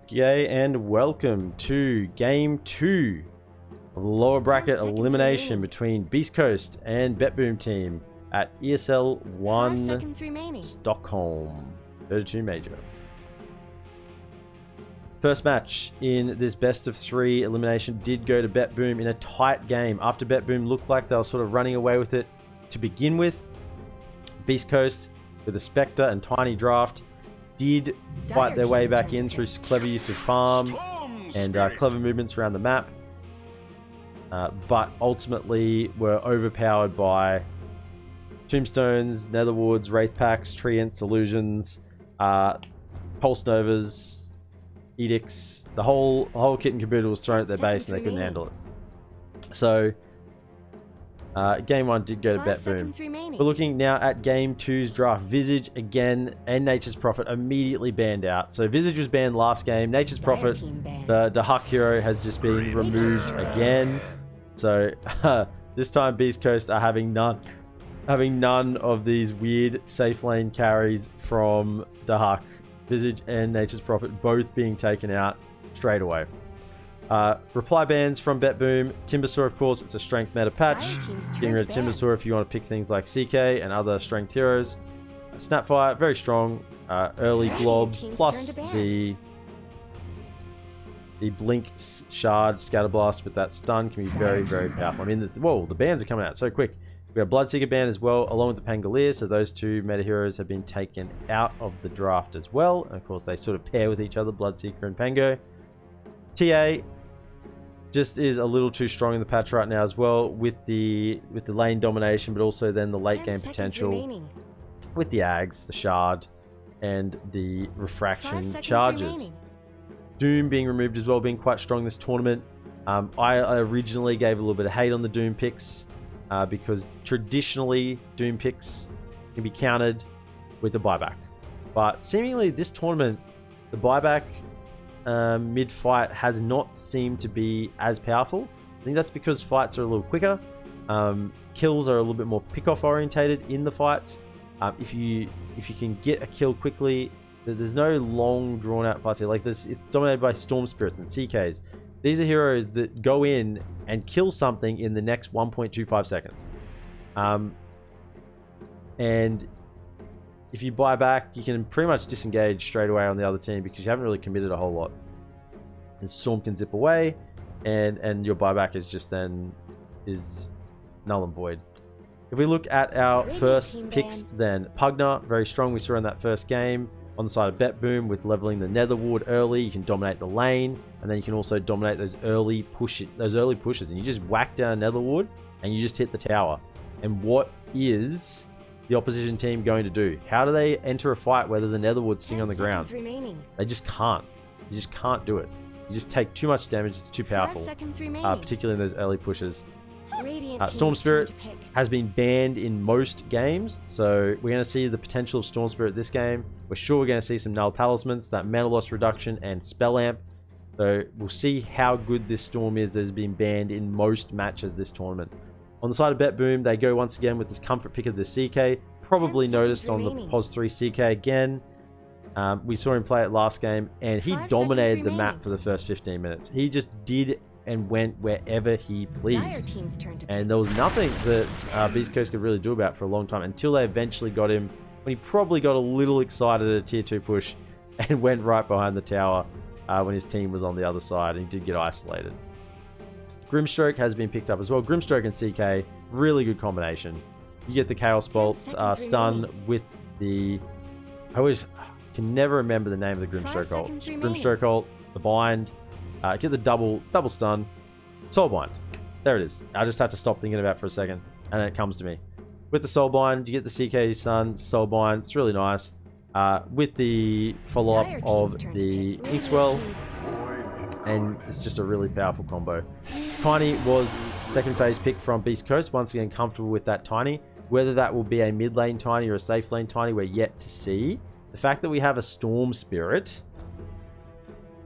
G'day and welcome to Game 2 of the lower bracket elimination between Beastcoast and BetBoom team at ESL Stockholm 32 Major. First match in this best of 3 elimination did go to BetBoom in a tight game. After BetBoom looked like they were sort of running away with it to begin with, Beastcoast with a Spectre and Tiny Draft did fight their way back in through clever use of farm and clever movements around the map, but ultimately were overpowered by Tombstones, Netherwoods, Wraith Packs, Treants, Illusions, Pulse Novas, Edicts. The whole kit and caboodle was thrown at their base and they couldn't handle it. So game 1 did go to BetBoom. We're looking now at game 2's draft. Visage again and Nature's Prophet immediately banned out. So Visage was banned last game. Nature's Prophet, the Huck hero, has just been removed again. So this time Beastcoast are having none of these weird safe lane carries from Dahak. Visage and Nature's Prophet both being taken out straight away. Reply bans from BetBoom. Timbersaw, of course, it's a strength meta patch. Getting rid of Timbersaw if you want to pick things like CK and other strength heroes. Snapfire, very strong. Early globs, plus the blink shard scatterblast with that stun can be very, very powerful. I mean, whoa, the bans are coming out so quick. We have Bloodseeker ban as well, along with the Pangolier, so those two meta heroes have been taken out of the draft as well. And of course, they sort of pair with each other, Bloodseeker and Pango. TA just is a little too strong in the patch right now as well, with the lane domination, but also then the late game potential with the Ags, the Shard, and the Refraction charges. Doom being removed as well, being quite strong this tournament. I originally gave a little bit of hate on the Doom picks because traditionally Doom picks can be countered with the buyback, but seemingly this tournament the buyback mid-fight has not seemed to be as powerful. I think that's because fights are a little quicker. Kills are a little bit more pick-off orientated in the fights. If you can get a kill quickly, there's no long drawn-out fights here. Like this, it's dominated by Storm Spirits and CKs. These are heroes that go in and kill something in the next 1.25 seconds. And if you buy back, you can pretty much disengage straight away on the other team because you haven't really committed a whole lot. And Storm can zip away, and your buyback is just is null and void. If we look at our first picks, then Pugna, very strong. We saw in that first game on the side of BetBoom with leveling the Netherwood early. You can dominate the lane, and then you can also dominate those early pushes, and you just whack down Netherwood, and you just hit the tower. And what is the opposition team going to do? How do they enter a fight where there's a Netherwood sitting on the ground? They just can't. You just can't do it. You just take too much damage. It's too powerful, particularly in those early pushes. Storm Spirit has been banned in most games, so we're going to see the potential of Storm Spirit this game. We're sure we're going to see some Null Talismans, that mana loss reduction, and Spell Amp. So we'll see how good this Storm is that has been banned in most matches this tournament. On the side of BetBoom, they go once again with this comfort pick of the CK. Probably noticed on the POS 3 CK again. We saw him play it last game, and he dominated the map for the first 15 minutes. He just did and went wherever he pleased. And there was nothing that Beastcoast could really do about it for a long time until they eventually got him, when he probably got a little excited at a tier 2 push and went right behind the tower when his team was on the other side, and he did get isolated. Grimstroke has been picked up as well. Grimstroke and CK, really good combination. You get the Chaos Bolt stun with the... I always can never remember the name of the Grimstroke ult. Grimstroke ult, the bind, get the double stun, Soulbind. There it is. I just had to stop thinking about it for a second, and then it comes to me. With the Soulbind, you get the CK stun, Soulbind. It's really nice. With the follow-up of the Inkswell, and it's just a really powerful combo. Tiny was second phase pick from Beastcoast. Once again, comfortable with that Tiny. Whether that will be a mid lane Tiny or a safe lane Tiny, we're yet to see. The fact that we have a Storm Spirit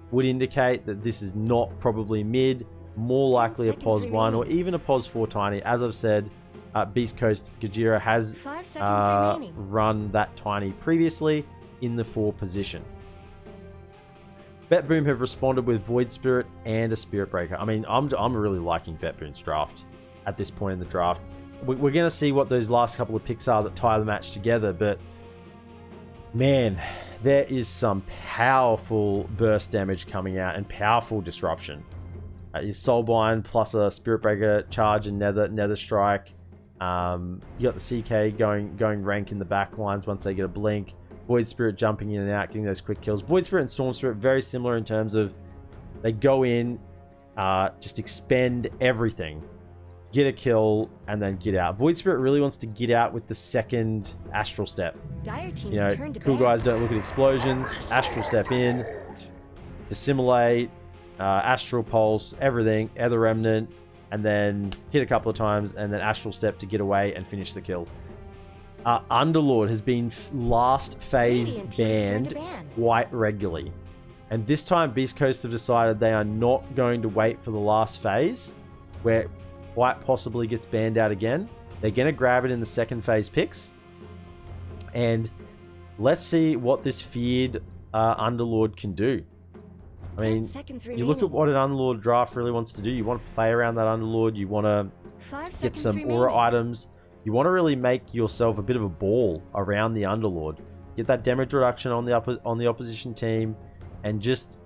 would indicate that this is not probably mid, more likely a POS 1 or even a POS 4 Tiny. As I've said, Beastcoast Gajira has run that Tiny previously in the 4 position. BetBoom have responded with Void Spirit and a Spirit Breaker. I mean, I'm really liking BetBoom's draft at this point in the draft. We're going to see what those last couple of picks are that tie the match together, but man, there is some powerful burst damage coming out and powerful disruption. Is Soulbind plus a Spirit Breaker charge and Nether Strike. You got the CK going rank in the back lines once they get a blink. Void Spirit jumping in and out, getting those quick kills. Void Spirit and Storm Spirit very similar in terms of they go in, just expend everything, get a kill, and then get out. Void Spirit really wants to get out with the second Astral Step. You know, cool guys don't look at explosions. Astral Step in, dissimulate, Astral Pulse, everything, Ether Remnant, and then hit a couple of times, and then Astral Step to get away and finish the kill. Underlord has been last phased banned quite regularly. And this time Beastcoast have decided they are not going to wait for the last phase, where quite possibly gets banned out again. They're going to grab it in the second phase picks. And let's see what this feared Underlord can do. I mean, you look at what an Underlord draft really wants to do. You want to play around that Underlord. You want to get some aura items. You want to really make yourself a bit of a ball around the Underlord. Get that damage reduction on the opposition team, and just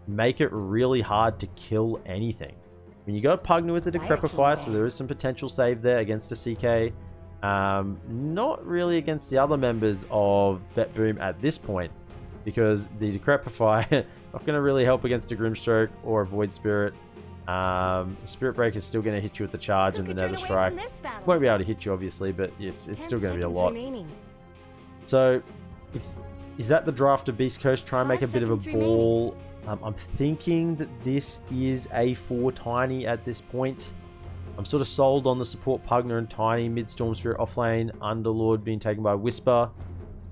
make it really hard to kill anything. I mean, you got Pugner with the Decrepify, so there is some potential save there against a CK. Not really against the other members of BetBoom at this point, because the Decrepify not going to really help against a Grimstroke or a Void Spirit. Spirit Breaker is still going to hit you with the charge and the Nether Strike. Won't be able to hit you, obviously, but yes, it's still going to be a lot. So, is that the draft of Beastcoast? Try and make a bit of a ball. I'm thinking that this is a 4 Tiny at this point. I'm sort of sold on the support Pugner and Tiny, mid Storm Spirit offlane, Underlord being taken by Whisper.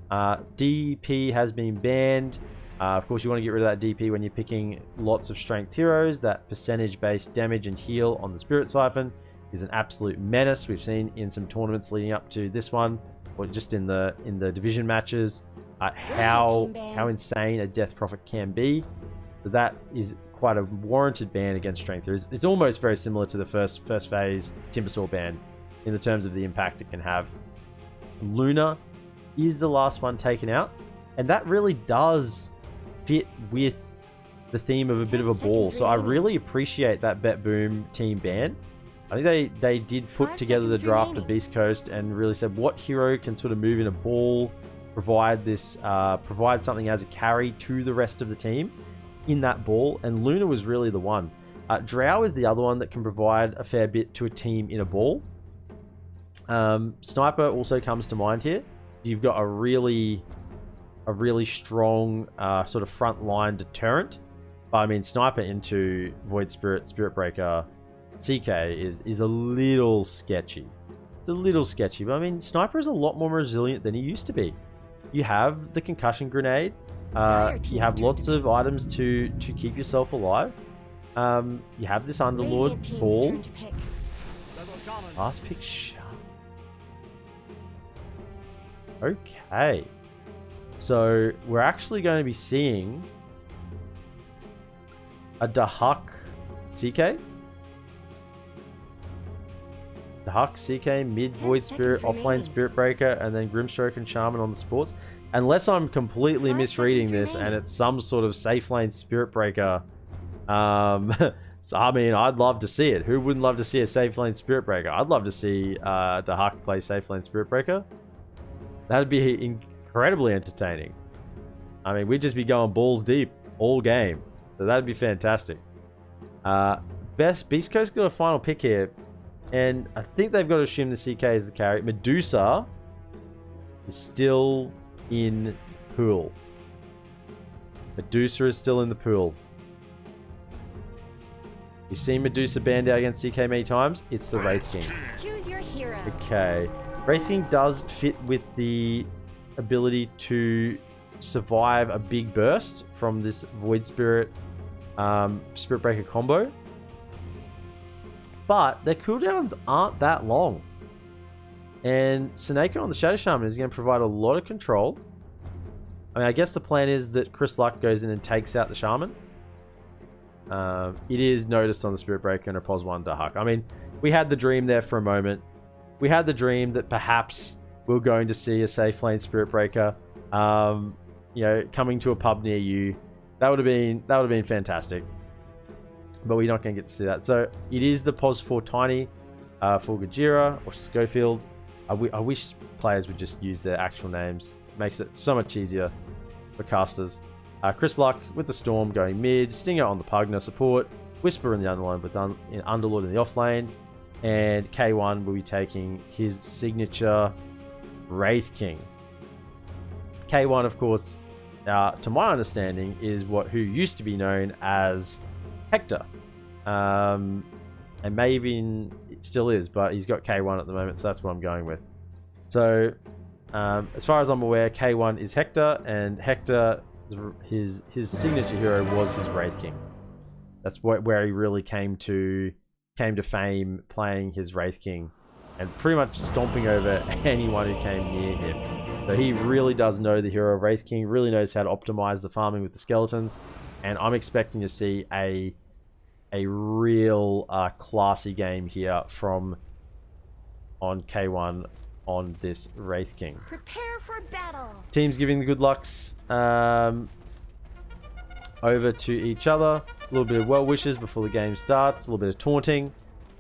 DP has been banned. Of course, you want to get rid of that DP when you're picking lots of strength heroes. That percentage-based damage and heal on the Spirit Siphon is an absolute menace. We've seen in some tournaments leading up to this one, or just in the division matches, how insane a Death Prophet can be. So that is quite a warranted ban against strength heroes. It's almost very similar to the first phase Timbersaw ban in the terms of the impact it can have. Luna is the last one taken out, and that really does fit with the theme of a bit of a ball. So I really appreciate that BetBoom team ban. I think they did put together the draft of Beastcoast and really said what hero can sort of move in a ball, provide something as a carry to the rest of the team in that ball, and Luna was really the one. Drow is the other one that can provide a fair bit to a team in a ball. Sniper also comes to mind here. You've got a really strong sort of front line deterrent. But I mean, Sniper into Void Spirit, Spirit Breaker, CK is a little sketchy. It's a little sketchy, but I mean, Sniper is a lot more resilient than he used to be. You have the concussion grenade. You have lots of items to keep yourself alive. You have this Underlord ball. Last pick sharp. Okay. So we're actually going to be seeing a Dahak CK. Dahak CK, mid Void Spirit, offlane Spirit Breaker, and then Grimstroke and Shaman on the supports. Unless I'm completely misreading this and it's some sort of safe lane Spirit Breaker. So, I mean, I'd love to see it. Who wouldn't love to see a safe lane Spirit Breaker? I'd love to see Dahak play safe lane Spirit Breaker. That'd be incredibly entertaining. I mean, we'd just be going balls deep all game. So that'd be fantastic. Beastcoast got a final pick here. And I think they've got to assume the CK is the carry. Medusa is still in pool. Medusa is still in the pool. You've seen Medusa banned out against CK many times. It's the Wraith King. Choose your hero. Okay. Wraith King does fit with the ability to survive a big burst from this Void Spirit Spirit Breaker combo. But their cooldowns aren't that long. And Seneko on the Shadow Shaman is going to provide a lot of control. I mean, I guess the plan is that Chris Luck goes in and takes out the Shaman. It is noticed on the Spirit Breaker and a POS 1 Dahak. I mean, we had the dream there for a moment. We had the dream that perhaps we're going to see a safe lane Spirit Breaker, you know, coming to a pub near you. That would have been fantastic. But we're not going to get to see that. So it is the POS 4 Tiny for Gajira or Schofield. I wish players would just use their actual names. Makes it so much easier for casters. Chris Luck with the Storm going mid, Stinger on the Pug, no support, Whisper in the underlane, but done in Underlord in the offlane, and K1 will be taking his signature Wraith King. K1, of course, to my understanding, is who used to be known as Hector, and maybe it still is, but he's got K1 at the moment, so that's what I'm going with. So, as far as I'm aware, K1 is Hector, and Hector, his signature hero was his Wraith King. That's where he really came to fame, playing his Wraith King and pretty much stomping over anyone who came near him. So he really does know the hero of Wraith King, really knows how to optimize the farming with the skeletons, and I'm expecting to see a real classy game here from on K1 on this Wraith King. Prepare for battle. Teams giving the good lucks over to each other. A little bit of well wishes before the game starts. A little bit of taunting.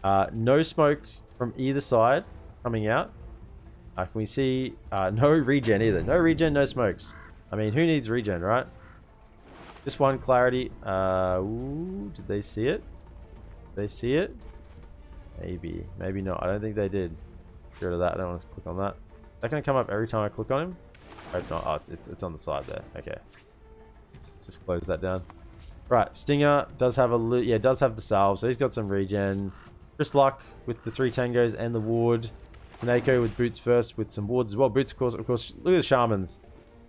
No smoke from either side coming out. Can we see no regen either? No regen, no smokes. I mean, who needs regen, right? Just one clarity. Ooh, did they see it? Did they see it? Maybe. Maybe not. I don't think they did. Get rid of that. I don't want to click on that. Is that going to come up every time I click on him? Hope not. Oh, it's on the side there. Okay. Let's just close that down. Right. Stinger does have does have the salve, so he's got some regen. Chris Luck with the 3 tangos and the ward. Taneko with boots first with some wards as well. Boots, of course. Look at the Shaman's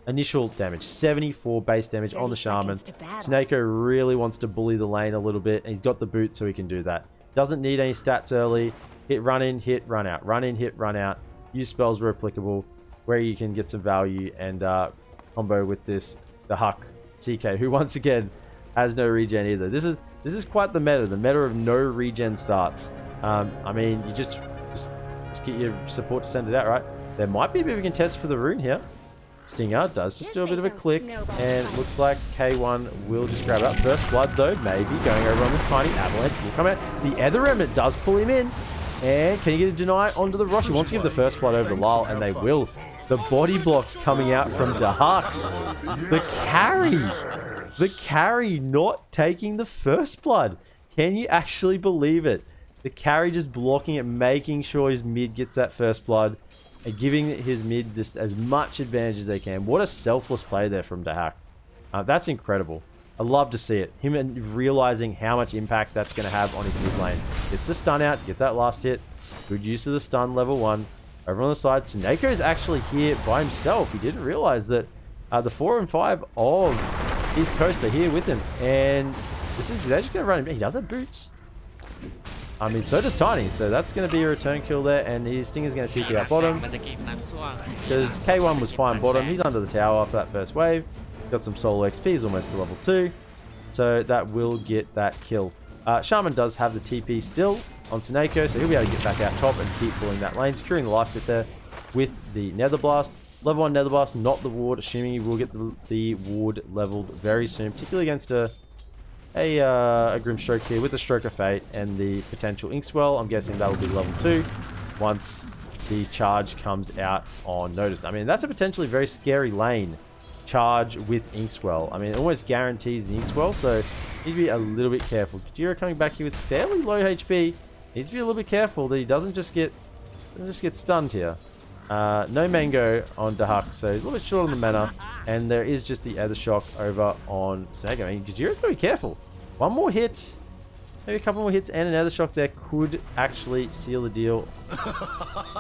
initial damage. 74 base damage on the Shaman. Taneko really wants to bully the lane a little bit, and he's got the boots so he can do that. Doesn't need any stats early. Hit, run in, hit, run out. Run in, hit, run out. Use spells where applicable, where you can get some value, and combo with the Huck CK, who once again has no regen either. This is quite the meta of no regen starts. I mean, you just get your support to send it out, right? There might be a bit of a contest for the rune here. Stinger does just do a bit of a click, and it looks like K1 will just grab out first blood though, maybe going over on this tiny avalanche will come out. The Ether Remnant does pull him in, and can he get a deny onto the Rosh? He wants to give the first blood over to Lyle, and they will. The body blocks coming out from Dahak. The carry not taking the first blood. Can you actually believe it? The carry just blocking it, making sure his mid gets that first blood, and giving his mid just as much advantage as they can. What a selfless play there from Dahak. That's incredible. I love to see it. Him realizing how much impact that's going to have on his mid lane. Gets the stun out to get that last hit. Good use of the stun, level 1. Over on the side, Taneko is actually here by himself. He didn't realize that the 4 and 5 of East Coast are here with him. And they're just going to run him. He does have boots. I mean, so does Tiny, so that's going to be a return kill there, and his Stinger's going to TP out bottom, because K1 was fine bottom. He's under the tower for that first wave. Got some solo XP, he's almost to level 2, so that will get that kill. Shaman does have the TP still on Taneko, so he'll be able to get back out top and keep pulling that lane, securing the last hit there with the Nether Blast. Level 1 Nether Blast, not the ward, assuming he will get the ward leveled very soon, particularly against a Grim Stroke here with the Stroke of Fate and the potential Inkswell. I'm guessing that'll be level 2 once the charge comes out on notice. I mean, that's a potentially very scary lane. Charge with Inkswell. I mean, it almost guarantees the Inkswell, so need to be a little bit careful. Kajira coming back here with fairly low HP. Needs to be a little bit careful that he doesn't just get stunned here. No Mango on Dahak, so he's a little bit short on the mana, and there is just the Ether Shock over on Snag. I mean, Kajira's got to be careful. One more hit, maybe a couple more hits, and an Ether Shock there could actually seal the deal.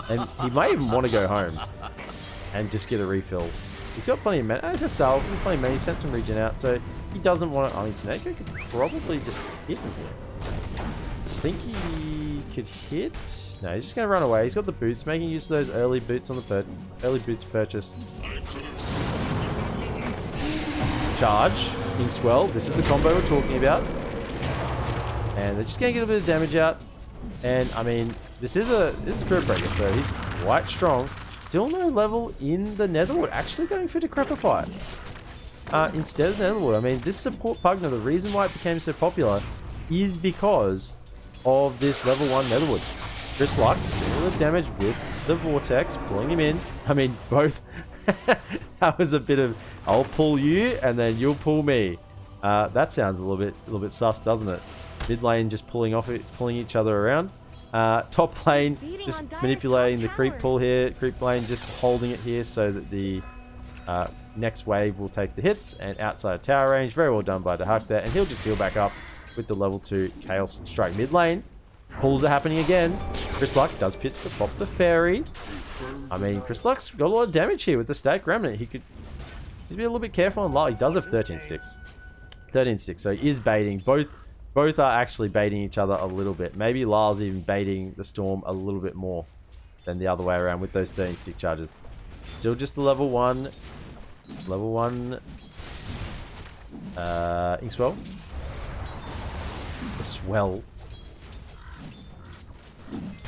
And he might even want to go home and just get a refill. He's got plenty of mana. He's got salve, plenty of mana. He sent some regen out, so he doesn't want to. I mean, Snake could probably just hit him here. I think he could hit. No, he's just going to run away. He's got the boots, making use of those early boots on the early boots purchase. charge, Inkswell. This is the combo we're talking about. And they're just going to get a bit of damage out. And, I mean, this is a Spirit Breaker, so he's quite strong. Still no level in the Netherwood. Actually going for Decrepify instead of the Netherwood. I mean, this support Pugna, the reason why it became so popular is because of this level 1 Netherwood. Chris Luck, a little damage with the Vortex, pulling him in. I mean, both. That was a bit of, I'll pull you and then you'll pull me. That sounds a little bit sus, doesn't it? Mid lane just pulling each other around. Top lane just manipulating the creep pull here. Creep lane just holding it here so that the next wave will take the hits. And outside tower range, very well done by Dahak there. And he'll just heal back up with the level 2 Chaos Strike. Mid lane, pulls are happening again. Chris Luck does pit to pop the fairy. I mean, Chris Luck's got a lot of damage here with the Static Remnant. He could be a little bit careful on Lyle. He does have 13 sticks. 13 sticks, so he is baiting. Both are actually baiting each other a little bit. Maybe Lyle's even baiting the Storm a little bit more than the other way around with those 13 stick charges. Still just the level 1. Level 1 Inkswell. The Swell.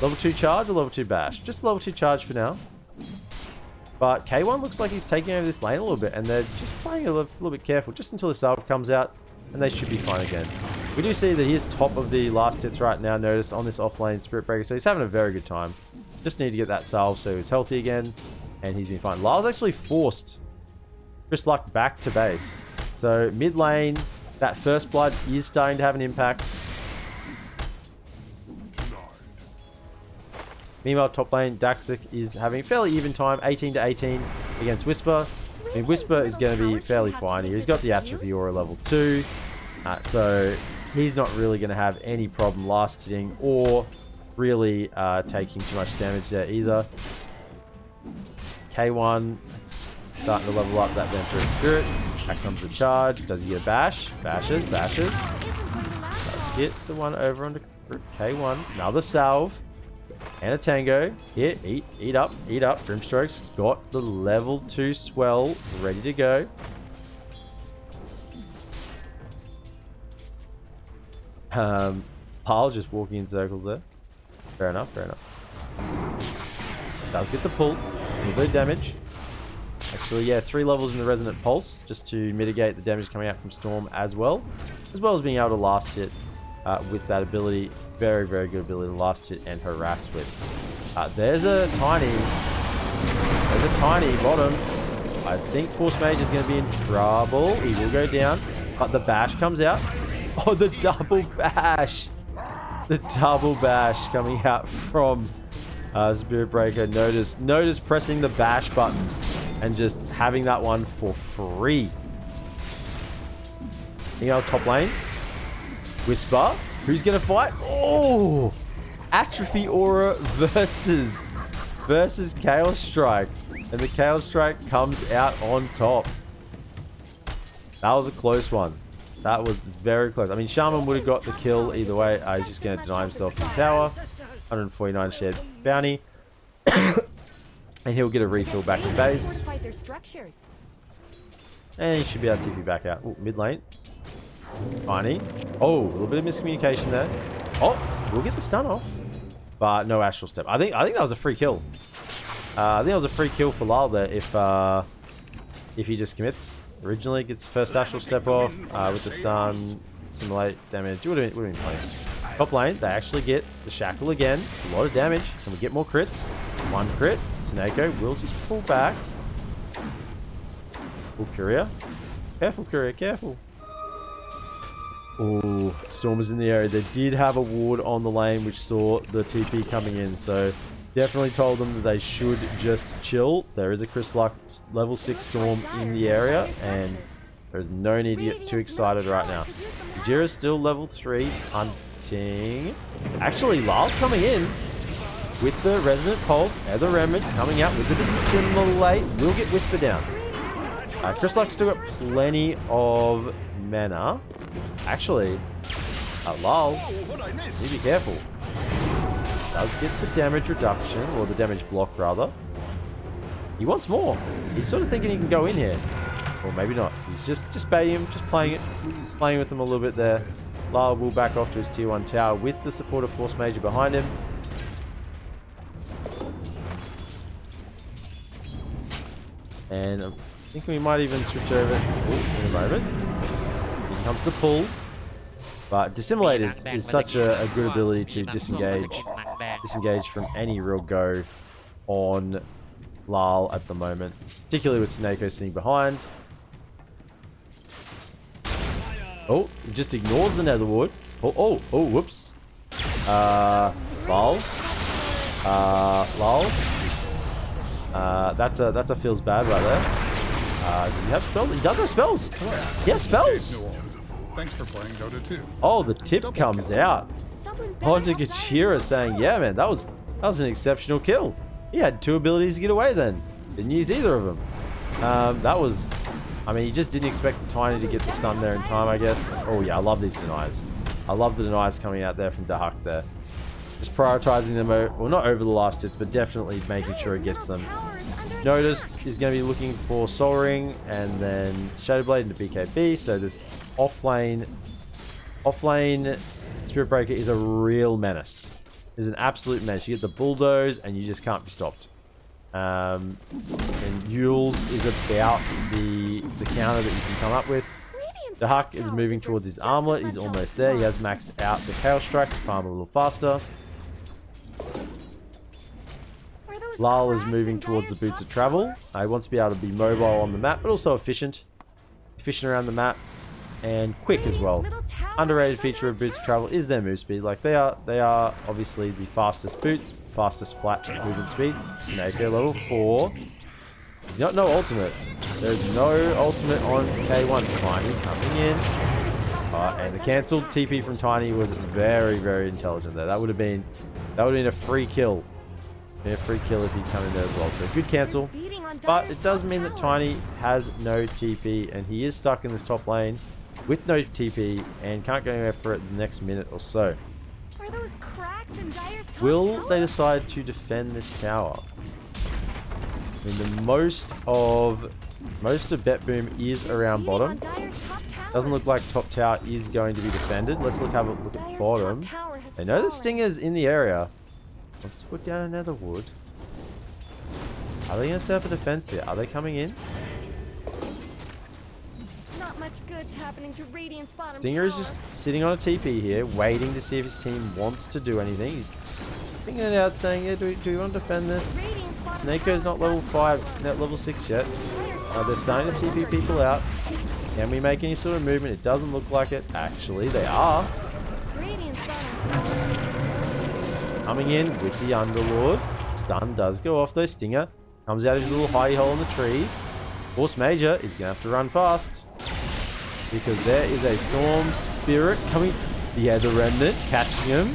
Level 2 charge or level 2 bash? Just level 2 charge for now. But K1 looks like he's taking over this lane a little bit, and they're just playing a little bit careful just until the salve comes out, and they should be fine again. We do see that he is top of the last hits right now, notice, on this offlane Spirit Breaker, so he's having a very good time. Just need to get that salve so he's healthy again, and he's been fine. Lyle's actually forced Chris Luck back to base. So mid lane, that first blood is starting to have an impact. Meanwhile, top lane, Daxic is having fairly even time, 18 to 18 against Whisper. I mean, Whisper is going to be fairly fine here. He's got the Atrophy Aura level 2, so he's not really going to have any problem last hitting or really taking too much damage there either. K1 starting to level up that Venturic Spirit. Back comes the charge. Does he get a bash? Bashes. Does get the one over onto K1. Another salve. And a tango. Here, eat up. Grimstroke's got the level 2 swell ready to go. Pyle's just walking in circles there. Fair enough. Does get the pull. A little bit of damage. Actually, yeah, 3 levels in the Resonant Pulse just to mitigate the damage coming out from Storm as well as being able to last hit with that ability. Very, very good ability to last hit and harass with. There's a tiny bottom. I think Force Mage is going to be in trouble. He will go down, but the bash comes out. Oh, the double bash. The double bash coming out from Spirit Breaker. Notice pressing the bash button and just having that one for free. Top lane. Whisper. Who's going to fight? Oh! Atrophy Aura versus Chaos Strike. And the Chaos Strike comes out on top. That was a close one. That was very close. I mean, Shaman would have got the kill either way. He's just going to deny himself to the tower. 149 shared bounty. And he'll get a refill back in base. And he should be able to TP back out. Ooh, mid lane. Tiny. Oh, a little bit of miscommunication there. Oh, we'll get the stun off. But no Astral Step. I think that was a free kill. I think that was a free kill for Lyle there if he just commits. Originally gets the first Astral Step off with the stun, simulate damage. It would have been plenty. Top lane, they actually get the Shackle again. It's a lot of damage. Can we get more crits? 1 crit. Sineko will just pull back. Oh, Courier. Careful, Courier, careful. Oh, Storm is in the area. They did have a ward on the lane which saw the TP coming in, so definitely told them that they should just chill. There is a Chris Luck level 6 Storm in the area, and there's no need to get too excited right now. Jira's still level 3, hunting. Actually, Lyle's coming in with the Resonant Pulse, Ether Remnant coming out with the Dissimulate. Will get Whisper down. Chris Luck's still got plenty of mana. Actually, Lyle, need to be careful. Does get the damage reduction, or the damage block rather. He wants more. He's sort of thinking he can go in here. Or maybe not. He's just baiting him, just playing with him a little bit there. Lyle will back off to his tier 1 tower with the support of Force Major behind him. And I'm thinking we might even switch over in a moment. Here comes the pull. But Dissimulate is such a good ability to disengage from any real go on Lyle at the moment. Particularly with Snako sitting behind. Oh, he just ignores the Netherward. Oh, whoops. Lyle. Lyle. That's a feels bad right there. Does he have spells? He does have spells. He has spells. Thanks for playing Dota 2. Oh, the tip comes out. Hunter Gachira saying, yeah, man, that was an exceptional kill. He had 2 abilities to get away then. Didn't use either of them. That was... I mean, you just didn't expect the Tiny to get the stun there in time, I guess. Oh, yeah, I love these denies. I love the denies coming out there from Dahak there. Just prioritizing them, well, not over the last hits, but definitely making sure it gets them. Noticed is going to be looking for Soul Ring and then Shadow Blade into BKB. So this offlane Spirit Breaker is a real menace. It's an absolute menace. You get the bulldoze and you just can't be stopped. And Yule's is about the counter that you can come up with. The Huck is moving towards his armlet. He's almost there. He has maxed out the Chaos Strike to farm a little faster. Lyle is moving towards the Boots of Travel. He wants to be able to be mobile on the map, but also efficient. Efficient around the map. And quick as well. Underrated feature of Boots of Travel is their move speed. Like they are obviously the fastest boots, fastest flat movement speed. Snako level 4. He's got no ultimate. There's no ultimate on K1. Tiny coming in. And the cancelled TP from Tiny was very, very intelligent there. That would have been a free kill. A free kill if he'd come in there as well. So good cancel. But it does mean that Tiny has no TP and he is stuck in this top lane with no TP and can't go anywhere for the next minute or so. Will they decide to defend this tower? I mean, the most of BetBoom is around bottom. Doesn't look like top tower is going to be defended. Let's have a look at bottom. They know the Stinger's in the area. Let's put down another wood. Are they going to set up a defense here? Are they coming in? Not much good's happening to Radiant's bottom Stinger is just sitting on a TP here, waiting to see if his team wants to do anything. He's thinking it out, saying, yeah, do we want to defend this? Snako's not level 5, not level 6 yet. They're starting to TP people out. Can we make any sort of movement? It doesn't look like it. Actually, they are. Coming in with the Underlord. Stun does go off though. Stinger comes out of his little hidey hole in the trees. Force Major is going to have to run fast. Because there is a Storm Spirit coming. Yeah, the Remnant catching him.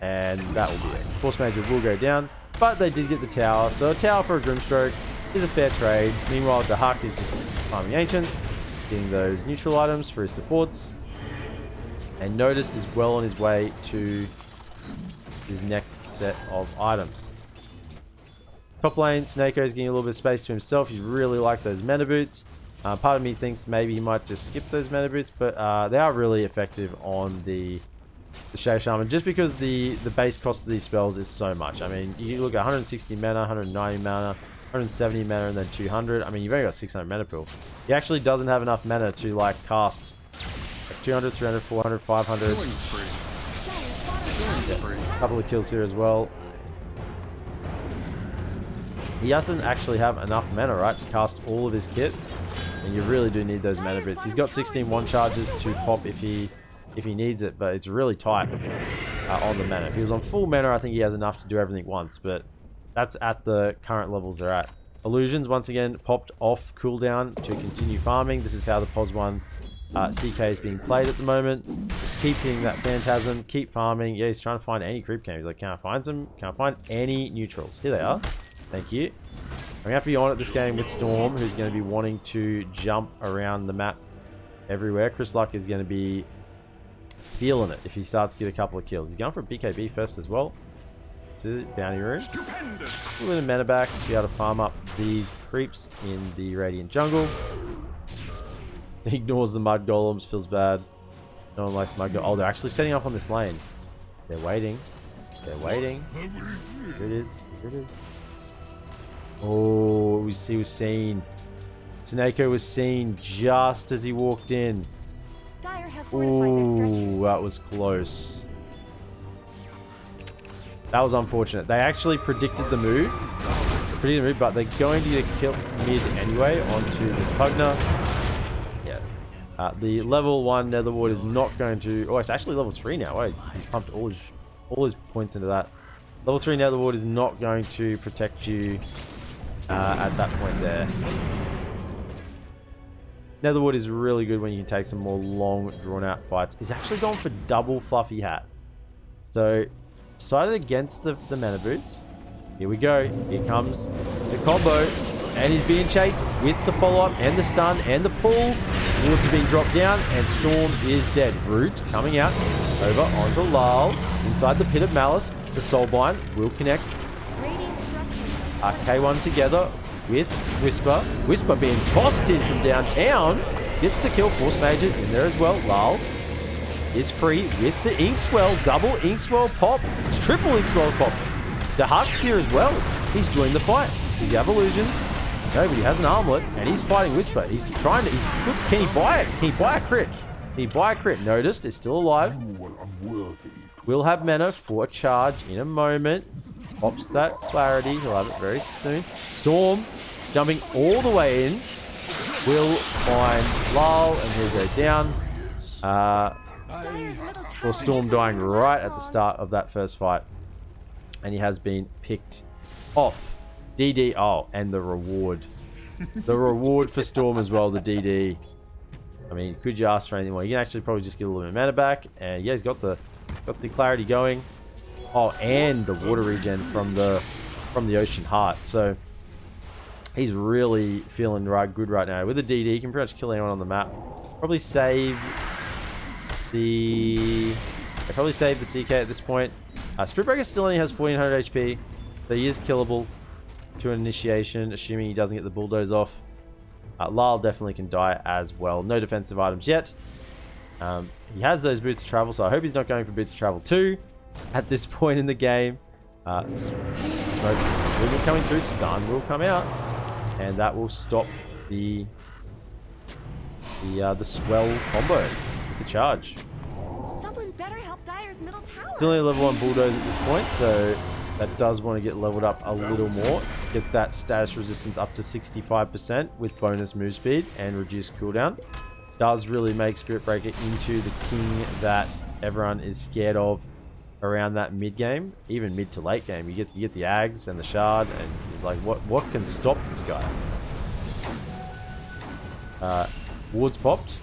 And that will be it. Force Major will go down. But they did get the tower. So a tower for a Grimstroke is a fair trade. Meanwhile, the Huck is just farming Ancients. Getting those neutral items for his supports. And Noticed is well on his way to his next set of items. Top lane, Snako is getting a little bit of space to himself. He really like those Mana Boots. Part of me thinks maybe he might just skip those Mana Boots, but they are really effective on the Shadow Shaman, just because the base cost of these spells is so much. I mean, you look at 160 mana, 190 mana, 170 mana, and then 200. I mean, you've only got 600 mana pool. He actually doesn't have enough mana to like cast like 200, 300, 400, 500. Yeah, a couple of kills here as well. He doesn't actually have enough mana, right, to cast all of his kit, and you really do need those mana bits. He's got 16 one charges to pop if he needs it, but it's really tight on the mana. If he was on full mana, I think he has enough to do everything once, but that's at the current levels they're at. Illusions once again popped off cooldown to continue farming. This is how the POS 1 CK is being played at the moment. Just keep hitting that Phantasm, keep farming. Yeah, he's trying to find any creep cam. He's like, can I find some? Can I find any neutrals? Here they are. Thank you. I'm gonna have to be on at this game with Storm, who's going to be wanting to jump around the map everywhere. Chris Luck is going to be feeling it if he starts to get a couple of kills. He's going for a BKB first as well. It's a bounty room. A little bit of mana back to be able to farm up these creeps in the Radiant jungle. Ignores the mud golems, feels bad. No one likes mud golems. Oh, they're actually setting up on this lane. They're waiting. They're waiting. Here it is. Here it is. Oh, he was seen. Taneko was seen just as he walked in. Dire have fortified their structures. Ooh, that was close. That was unfortunate. They actually predicted the move. But they're going to get a kill mid anyway onto this Pugna. Yeah. The level 1 Nether Ward is not going to... Oh, it's actually level 3 now. Oh, he's pumped all his points into that. Level 3 Nether Ward is not going to protect you at that point there. Netherwood is really good when you can take some more long, drawn-out fights. He's actually gone for double Fluffy Hat. So, decided against the mana boots. Here we go. Here comes the combo. And he's being chased with the follow-up and the stun and the pull. Wards are being dropped down and Storm is dead. Root coming out over onto Lal. Inside the Pit of Malice. The Soulbind will connect. K1 together with Whisper. Whisper being tossed in from downtown. Gets the kill. Force Mages in there as well. Lal is free with the Inkswell. Double Inkswell pop. It's triple Inkswell pop. The Huck's here as well. He's joined the fight. Does he have illusions? No, but he has an armlet and he's fighting Whisper. He's trying to... Can he buy it? Can he buy a crit? Can he buy a crit? Noticed. It's still alive. Will have mana for a charge in a moment. Pops that clarity. He'll have it very soon. Storm jumping all the way in. Will find Lal and he'll go down. Or Storm dying right at the start of that first fight. And he has been picked off. DD. Oh, and the reward. The reward for Storm as well, the DD. I mean, could you ask for anything more? You can actually probably just get a little bit of mana back. And yeah, he's got the clarity going. Oh, and the water regen from the Ocean Heart. So he's really feeling good right now. With a DD, he can pretty much kill anyone on the map. Probably save the CK at this point. Spiritbreaker still only has 1400 HP, so he is killable to an initiation, assuming he doesn't get the bulldoze off. Lyle definitely can die as well. No defensive items yet. He has those boots of travel, so I hope he's not going for boots of travel too at this point in the game. Smoke will be coming through. Stun will come out, and that will stop the swell combo with the charge. Someone better help Dire's middle tower. Still only level 1 bulldoze at this point, so that does want to get leveled up a little more. Get that status resistance up to 65% with bonus move speed and reduced cooldown. Does really make Spirit Breaker into the king that everyone is scared of around that mid game, even mid to late game. You get the Ags and the Shard, and you're like, what can stop this guy? Wards popped.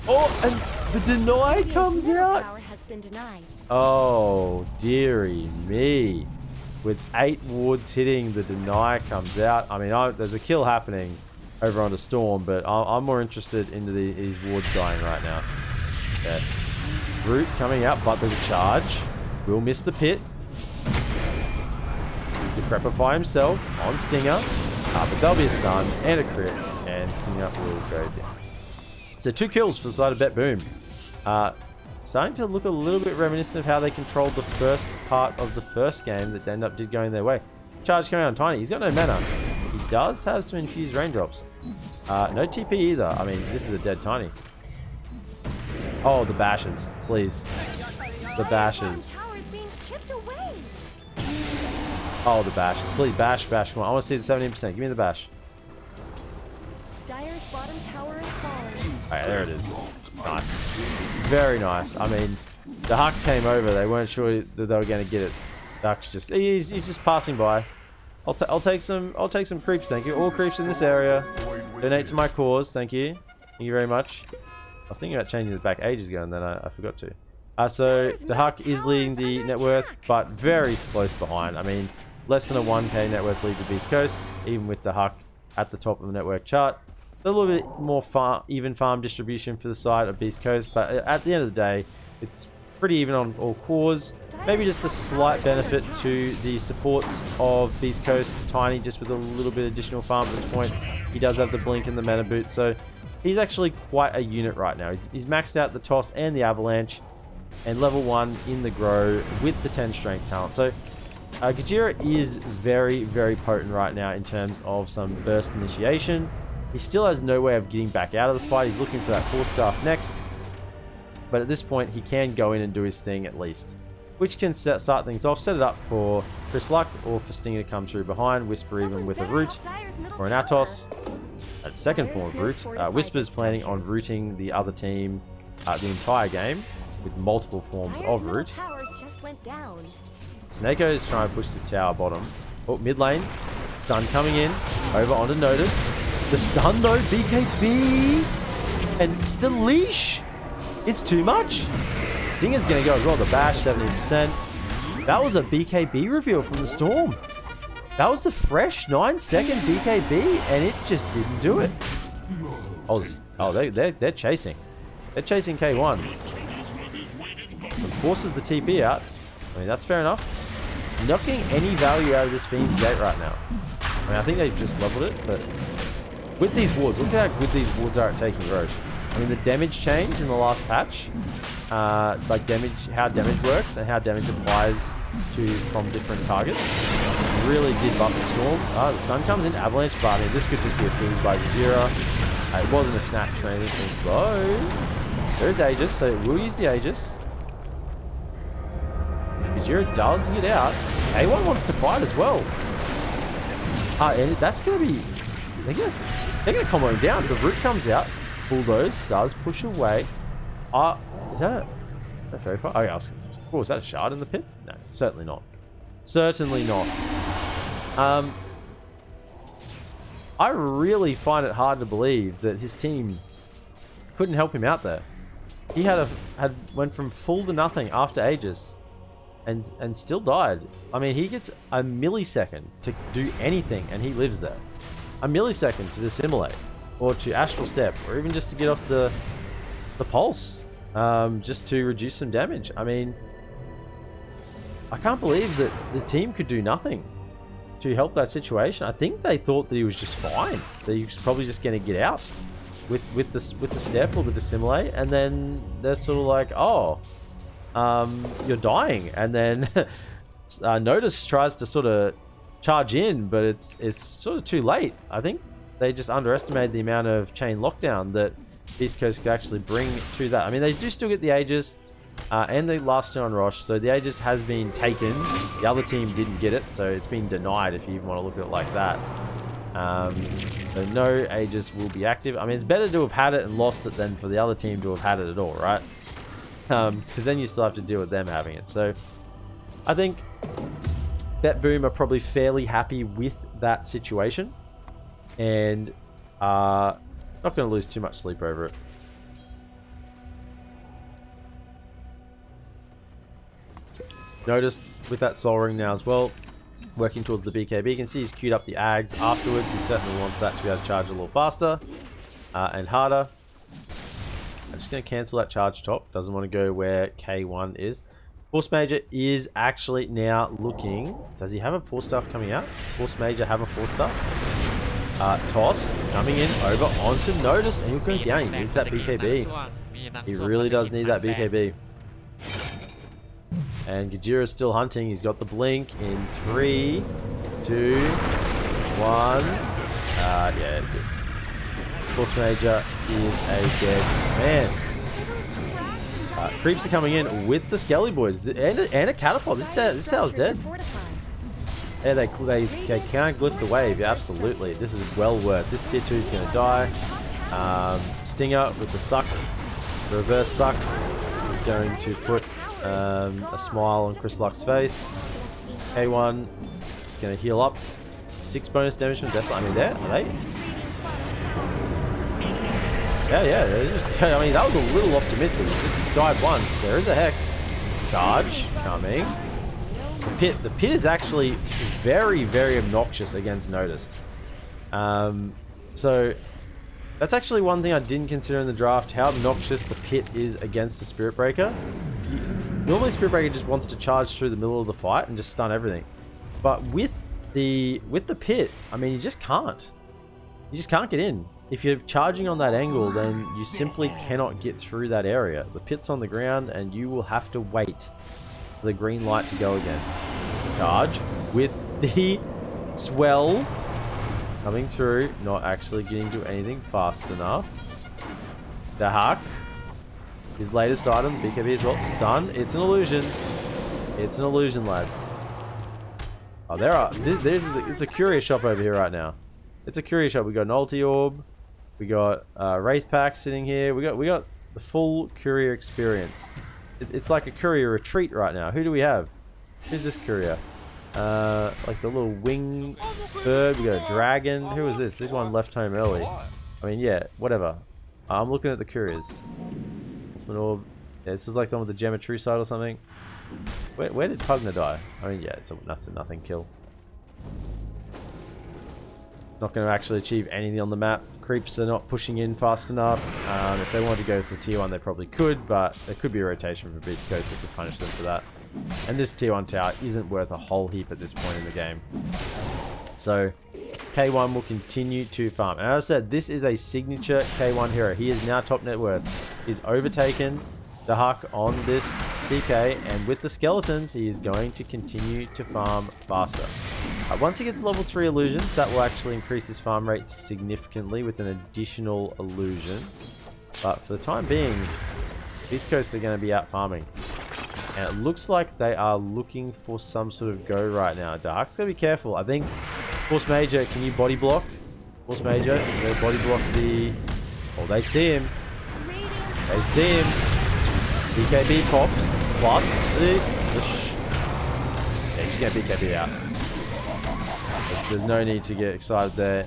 Oh, and the deny comes out. Oh, dearie me. With 8 wards hitting, the deny comes out. I mean, there's a kill happening over on the Storm, but I'm more interested into these wards dying right now. Yeah. Root coming out, but there's a charge. Will miss the pit. Decrepify himself on Stinger. But there'll be a stun and a crit, and Stinger will go down. So 2 kills for the side of BetBoom. Starting to look a little bit reminiscent of how they controlled the first part of the first game that ended up did going their way. Charge coming out on Tiny. He's got no mana. He does have some infused raindrops. No TP either. I mean, this is a dead Tiny. Oh, the bashes. Please. The bashes. Oh, the bashes. Please, bash. Come on. I want to see the 17%. Give me the bash. Dire's bottom tower is falling. Alright, there it is. Nice. Very nice. I mean, the Huck came over. They weren't sure that they were going to get it. Duck's just... He's just passing by. I'll take some creeps, thank you. All creeps in this area. Donate to my cause, thank you. Thank you very much. I was thinking about changing it back ages ago, and then I forgot to. So the Huck is leading the net worth, but very close behind. I mean, less than a 1k net worth lead to Beastcoast, even with the Huck at the top of the network chart. A little bit more even farm distribution for the side of Beastcoast, but at the end of the day, it's pretty even on all cores. Maybe just a slight benefit to the supports of Beastcoast. Tiny just with a little bit additional farm at this point. He does have the blink and the mana boot, so he's actually quite a unit right now. He's maxed out the toss and the avalanche, and level 1 in the grow with the 10 strength talent. So Gajira is very, very potent right now in terms of some burst initiation. He still has no way of getting back out of the fight. He's looking for that 4-staff next. But at this point, he can go in and do his thing at least, which can start things off, set it up for Chris Luck or for Stinger to come through behind, Whisper even with a root or an Atos. A second form of root. Whisper's planning on rooting the other team the entire game with multiple forms of root. Snako is trying to push this tower bottom. Oh, mid lane. Stun coming in. Over onto Notice. The stun though, BKB! And the leash! It's too much. Stinger's going to go as well. The bash, 70%. That was a BKB reveal from the Storm. That was the fresh 9-second BKB, and it just didn't do it. Oh, they're chasing. They're chasing K1. It forces the TP out. I mean, that's fair enough. Not getting any value out of this Fiend's Gate right now. I mean, I think they've just leveled it, but with these wards, look at how good these wards are at taking Roche. I mean, the damage change in the last patch, like how damage works and how damage applies from different targets, really did buff the Storm. The stun comes in, Avalanche, but I mean, this could just be a Fiends by Gajira. It wasn't a snatch or anything, though. There's Aegis, so it will use the Aegis. Gajira does get out. A1 wants to fight as well. And that's going to be... They're going to combo him down. The root comes out. Bulldoze does push away. Is that a fairy fire? Oh, yeah. Was that a shard in the pit? No, certainly not. Certainly not. I really find it hard to believe that his team couldn't help him out there. He went from full to nothing after Aegis and still died. I mean, he gets a millisecond to do anything and he lives there. A millisecond to dissimulate or to astral step or even just to get off the pulse, just to reduce some damage. I mean, I can't believe that the team could do nothing to help that situation. I think they thought that he was just fine. That he was probably just going to get out with the step or the dissimulate, and then they're sort of like, oh, you're dying, and then Notice tries to sort of charge in, but it's sort of too late. I think they just underestimated the amount of chain lockdown that Beastcoast could actually bring to that. I mean, they do still get the Aegis and the last turn on Roche, so the Aegis has been taken. The other team didn't get it, so it's been denied if you even want to look at it like that. So no Aegis will be active. I mean, it's better to have had it and lost it than for the other team to have had it at all, right? Because then you still have to deal with them having it. So I think BetBoom are probably fairly happy with that situation, and not going to lose too much sleep over it. Notice with that Soul Ring now as well, working towards the BKB. You can see he's queued up the Ags afterwards. He certainly wants that to be able to charge a little faster and harder. I'm just going to cancel that charge top. Doesn't want to go where K1 is. Force Major is actually now looking... Does he have a 4-staff coming out? Force Major have a 4-staff? Toss coming in over onto Notice, and he'll go down. He needs that BKB. He really does need that BKB. And Gajira's still hunting. He's got the blink in 3, 2, 1. Yeah. Force Major is a dead man. Creeps are coming in with the Skelly Boys and a catapult. This tower's dead. Yeah, they can't glyph the wave. Yeah, absolutely. This is well worth. This tier 2 is going to die. Stinger with the suck. The reverse suck is going to put a smile on Chris Luck's face. K1 is going to heal up. 6 bonus damage from Desolate. I mean, are they? Yeah. I mean, that was a little optimistic. Just died once. There is a Hex. Charge coming. The pit is actually very, very obnoxious against Noticed. So that's actually one thing I didn't consider in the draft, how obnoxious the pit is against the Spirit Breaker. Normally Spirit Breaker just wants to charge through the middle of the fight and just stun everything. But with the pit, I mean, you just can't. You just can't get in. If you're charging on that angle, then you simply cannot get through that area. The pit's on the ground and you will have to wait for the green light to go again. Charge with the swell coming through, not actually getting to anything fast enough. The Huck, his latest item, BKB as well, stun. It's an illusion. It's an illusion, lads. Oh, it's a curious shop over here right now. It's a curious shop. We got an ulti orb. We got Wraith Pack sitting here. We got the full courier experience. It's like a courier retreat right now. Who do we have? Who's this courier? Like the little wing bird. We got a dragon. Who is this? This one left home early. I mean, yeah, whatever. I'm looking at the couriers. Yeah, this is like someone with the Gem of True Sight or something. Where did Pugna die? I mean, yeah, that's a nothing kill. Not going to actually achieve anything on the map. Creeps are not pushing in fast enough. If they wanted to go for the tier 1, they probably could, but there could be a rotation for Beastcoast that could punish them for that. And this tier 1 tower isn't worth a whole heap at this point in the game. So, K1 will continue to farm. And as I said, this is a signature K1 hero. He is now top net worth. He's overtaken the Huck on this CK, and with the skeletons, he is going to continue to farm faster. Once he gets level 3 illusions, that will actually increase his farm rate significantly with an additional illusion. But for the time being, Beastcoast are going to be out farming. And it looks like they are looking for some sort of go right now. Dark's got to be careful. I think Force Major, can you body block? Force Major, they body block the... Oh, they see him. They see him. BKB popped. Plus the yeah, she's going to BKB out. There's no need to get excited there.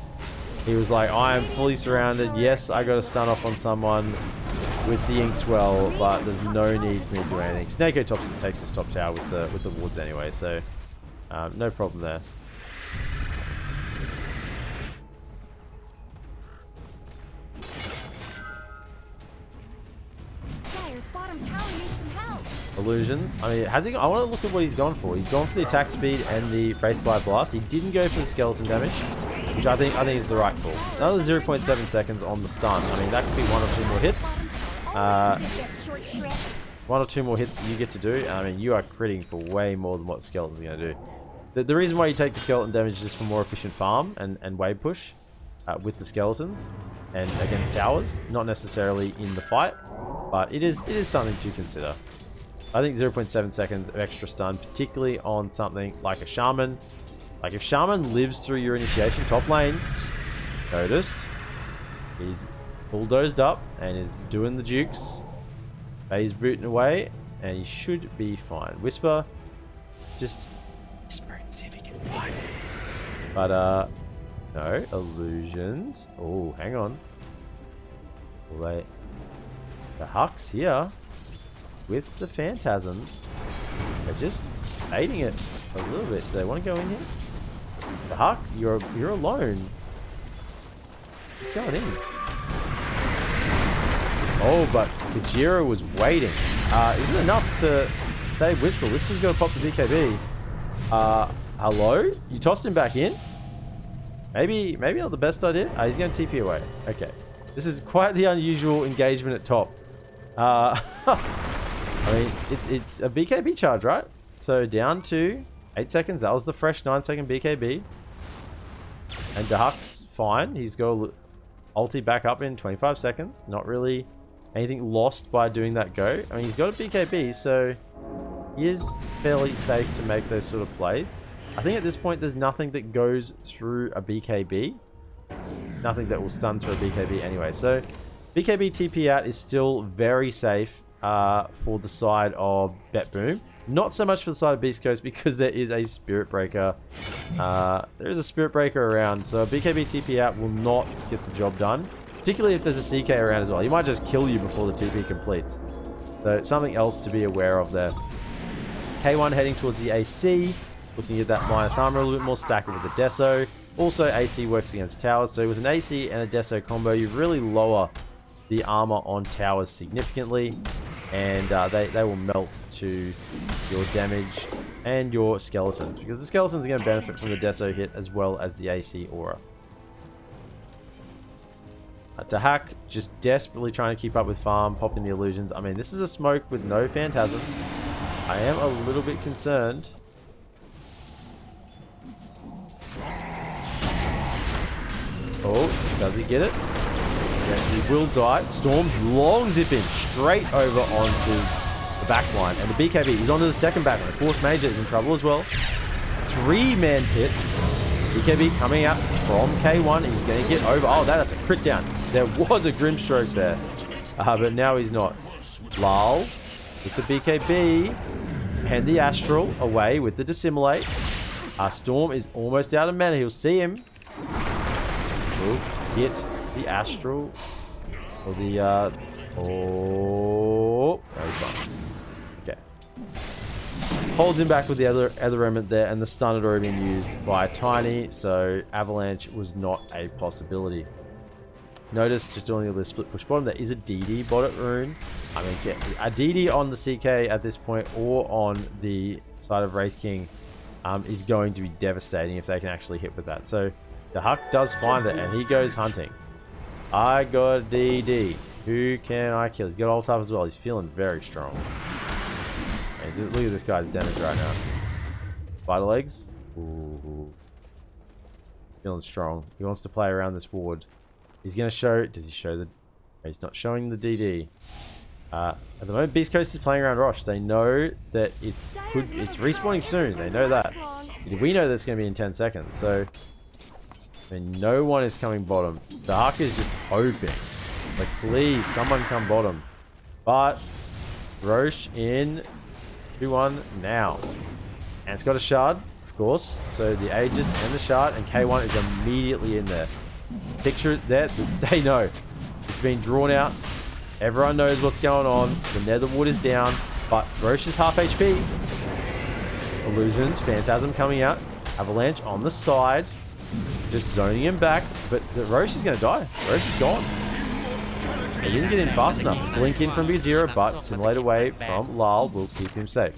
He was like, I am fully surrounded. Yes, I got a stun off on someone with the Inkswell, but there's no need for me to do anything. Snakeo takes this top tower with the wards anyway, so no problem there. Illusions. I mean, has he? I want to look at what he's gone for. He's gone for the attack speed and the Wraith by Blast. He didn't go for the skeleton damage, which I think is the right call. Another 0.7 seconds on the stun. I mean, that could be 1 or 2 more hits. 1 or 2 more hits you get to do. I mean, you are critting for way more than what the skeleton's going to do. The reason why you take the skeleton damage is for more efficient farm and wave push with the skeletons and against towers, not necessarily in the fight, but it is something to consider. I think 0.7 seconds of extra stun, particularly on something like a Shaman. Like if Shaman lives through your initiation top lane, noticed, he's bulldozed up and is doing the jukes. He's booting away and he should be fine. Whisper, just whisper and see if he can find it. But no, illusions. Oh, hang on. Wait. The Huck's here. With the Phantasms, they're just baiting it a little bit. Do they want to go in here? The Huck, you're alone. It's going in. Oh, but Kajira was waiting. Isn't it enough to save Whisper? Whisper's going to pop the BKB. Hello? You tossed him back in? Maybe not the best idea. He's going to TP away. Okay. This is quite the unusual engagement at top. I mean, it's a BKB charge, right? So down to 8 seconds. That was the fresh 9-second BKB. And Dahuk's fine. He's got ulti back up in 25 seconds. Not really anything lost by doing that go. I mean, he's got a BKB, so he is fairly safe to make those sort of plays. I think at this point, there's nothing that goes through a BKB. Nothing that will stun through a BKB anyway. So BKB TP out is still very safe. For the side of BetBoom. Not so much for the side of Beastcoast because there is a Spirit Breaker. There is a Spirit Breaker around, so a BKB TP out will not get the job done. Particularly if there's a CK around as well. He might just kill you before the TP completes. So something else to be aware of there. K1 heading towards the AC. Looking at that minus armor a little bit more, stack it with the Deso. Also, AC works against towers. So with an AC and a Deso combo, you really lower the armor on towers significantly. and they will melt to your damage and your skeletons, because the skeletons are going to benefit from the Deso hit as well as the AC aura. Dahak just desperately trying to keep up with farm, popping the illusions. I mean, this is a smoke with no Phantasm. I am a little bit concerned. Oh, does he get it? Yes, he will die. Storm's long zipping straight over onto the back line. And the BKB is onto the second back line. Force Major is in trouble as well. 3-man pit. BKB coming out from K1. He's going to get over. Oh, that's a crit down. There was a Grim Stroke there. But now he's not. Lal with the BKB. And the Astral away with the Dissimulate. Storm is almost out of mana. He'll see him. Will get the Astral. Or the... Oh... No, he's fine. Okay. Holds him back with the other remnant there, and the stun had already been used by Tiny, so Avalanche was not a possibility. Notice, just doing a little bit of split push bottom, there is a DD bottom rune. I mean, get a DD on the CK at this point, or on the side of Wraith King, is going to be devastating if they can actually hit with that. So the Huck does find it, and he goes hunting. I got DD. Who can I kill? He's got ult up as well. He's feeling very strong. And look at this guy's damage right now. Vital Legs. Ooh. Feeling strong. He wants to play around this ward. He's going to show... Does he show the... He's not showing the DD. At the moment, Beastcoast is playing around Rosh. They know that it's respawning soon. They know that. We know that's going to be in 10 seconds. So, I mean, no one is coming bottom. Dark is just hoping. Like, please, someone come bottom. But, Rosh in 2-1 now. And it's got a shard, of course. So, the Aegis and the shard, and K1 is immediately in there. Picture it there. They know. It's been drawn out. Everyone knows what's going on. The Netherwood is down. But Rosh is half HP. Illusions. Phantasm coming out. Avalanche on the side. Just zoning him back. But the Rosh is going to die. Rosh is gone. They didn't get in fast enough. Blink in from Bajira, but Simulate away from Lal will keep him safe.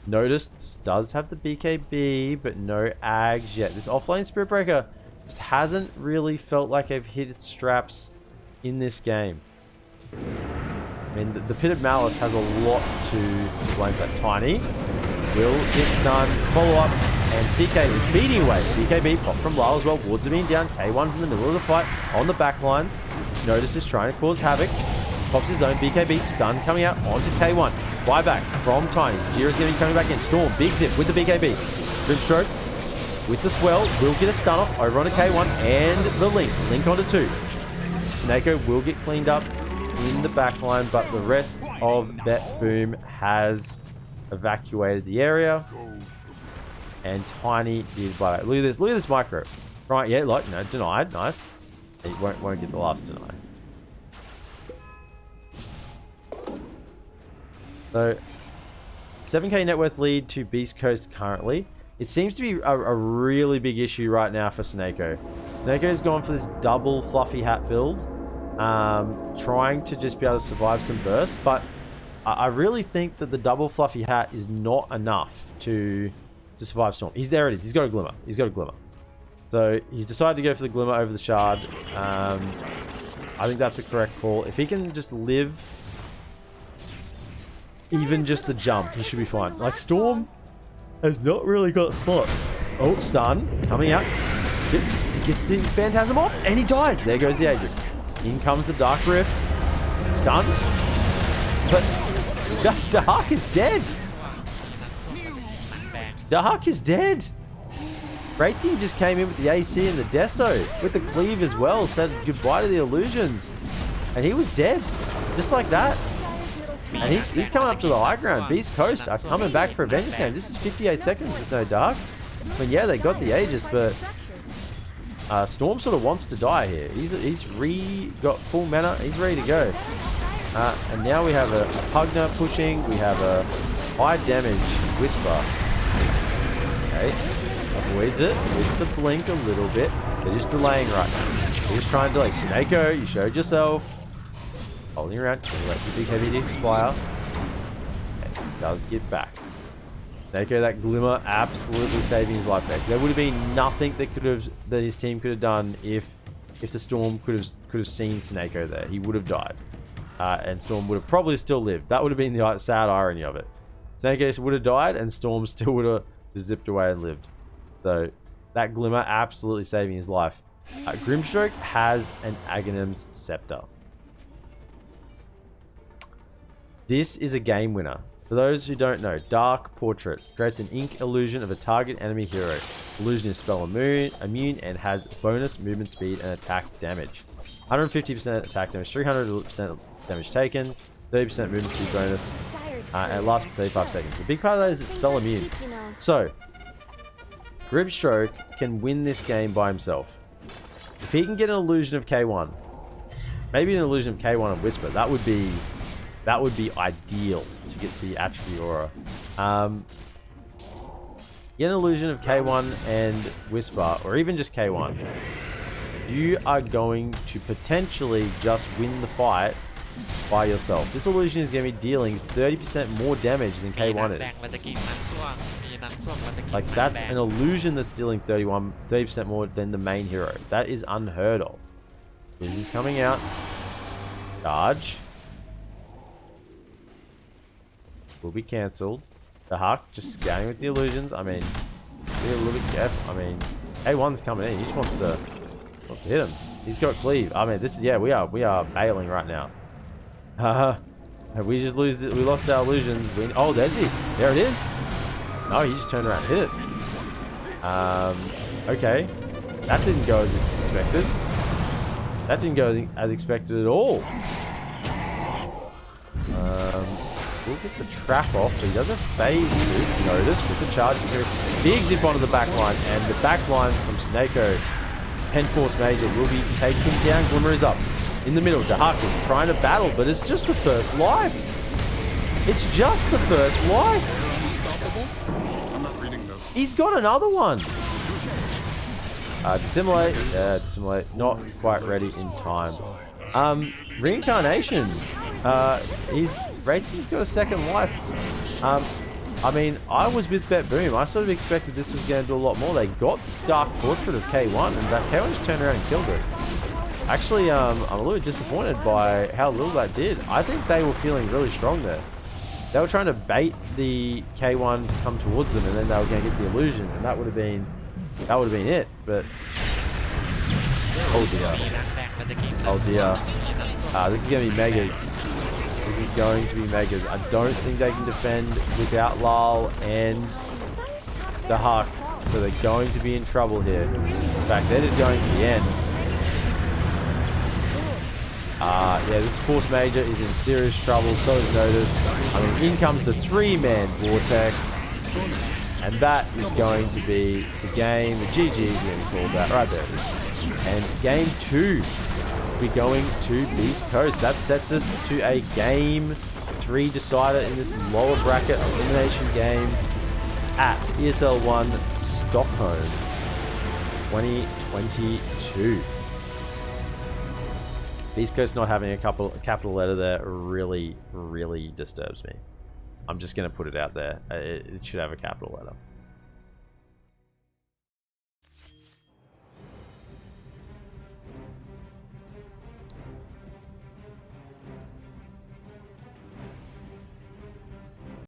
Noticed does have the BKB, but no Ags yet. This offlane Spirit Breaker just hasn't really felt like I've hit its straps in this game. I mean, the Pitted Malice has a lot to blame for that. Tiny will get stunned, follow up, and CK is beating away. BKB pop from Lyle as well. Wards are being down. K1's in the middle of the fight on the back lines. Notice is trying to cause havoc. Pops his own BKB stun coming out onto K1. Buyback from Tiny. Jira's going to be coming back in. Storm, big zip with the BKB. Grimstroke with the swell will get a stun off over onto K1 and the Link onto 2. Snako will get cleaned up in the back line, but the rest of BetBoom has evacuated the area. And Tiny did buy back. Look at this micro. Right, yeah, like, no, denied. Nice. He won't get the last deny. So, 7k net worth lead to Beastcoast currently. It seems to be a really big issue right now for Snako. Snako's gone for this double fluffy hat build. Trying to just be able to survive some bursts, but I really think that the double fluffy hat is not enough to survive Storm. There it is. He's got a Glimmer. So he's decided to go for the Glimmer over the Shard. I think that's a correct call. If he can just live even just the jump, he should be fine. Like, Storm has not really got slots. Oh, stun coming out. Gets the Phantasm off, and he dies. There goes the Aegis. In comes the Dark Rift. Stun. But Dahak is dead. Dahak is dead. Wraith King just came in with the AC and the Deso. With the Cleave as well. Said goodbye to the illusions. And he was dead. Just like that. And he's coming up to the high ground. Beastcoast are coming back for a Vengeance Hand. This is 58 seconds with no Dark. I mean, yeah, they got the Aegis, but Storm sort of wants to die here. He's got full mana. He's ready to go. And now we have a Pugner pushing. We have a high damage Whisper. Okay. Avoids it with the blink a little bit. They're just delaying right now. They're just trying to delay. Snako, you showed yourself. Holding around. Gonna let the big heavy to expire. And he does get back. Snako, that glimmer, absolutely saving his life there. There would have been nothing that his team could have done if the Storm could have seen Snako there. He would have died. And Storm would have probably still lived. That would have been the sad irony of it. Snako would have died and Storm still would have just zipped away and lived. So that glimmer absolutely saving his life. Grimstroke has an Aghanim's Scepter. This is a game winner. For those who don't know, Dark Portrait creates an ink illusion of a target enemy hero. Illusion is spell immune and has bonus movement speed and attack damage. 150% attack damage, 300% damage taken, 30% movement speed bonus, and it lasts for 35 seconds. The big part of that is it's spell immune. So, Grimstroke can win this game by himself. If he can get an illusion of K1, maybe an illusion of K1 and Whisper, that would be ideal to get the attribute aura. Get an illusion of K1 and Whisper, or even just K1. You are going to potentially just win the fight by yourself. This illusion is going to be dealing 30% more damage than K1 is. Like, that's an illusion that's dealing 30% more than the main hero. That is unheard of. Illusion's coming out. Charge. Will be cancelled. The Huck just scouting with the illusions. I mean, be a little bit careful. I mean, K1's coming in. He just wants to hit him. He's got cleave. I mean, this is, yeah, we are bailing right now. We just we lost our illusions. Oh, there's he. There it is. No, he just turned around and hit it. Okay. That didn't go as expected. That didn't go as expected at all. We'll get the trap off, but he doesn't phase boots. Notice with the charge. Big zip onto the back line, and the back line from Snako and Force Major will be taking him down. Glimmer is up. In the middle, Dahak is trying to battle, but it's just the first life. It's just the first life. I'm not reading this. He's got another one. Dissimulate. Yeah, dissimulate. Not quite ready in time. Reincarnation. He's got a second life. I mean, I was with BetBoom. I sort of expected this was going to do a lot more. They got Dark Portrait of K1, and that K1 just turned around and killed it. Actually, I'm a little disappointed by how little that did. I think they were feeling really strong there. They were trying to bait the K1 to come towards them, and then they were going to get the illusion, and that would have been it. But oh dear, this is going to be megas. This is going to be megas. I don't think they can defend without Lal and the Huck, so they're going to be in trouble here. In fact, that is going to the end. Yeah, this Force Major is in serious trouble, so is Notice. I mean, in comes the 3-man Vortex, and that is going to be the game. The GG is going to be called that. Right there it is. And game 2 will be going to Beastcoast. That sets us to a game 3 decider in this lower bracket elimination game at ESL Stockholm 2022. Beastcoast not having a capital letter there really, really disturbs me. I'm just going to put it out there. It should have a capital letter.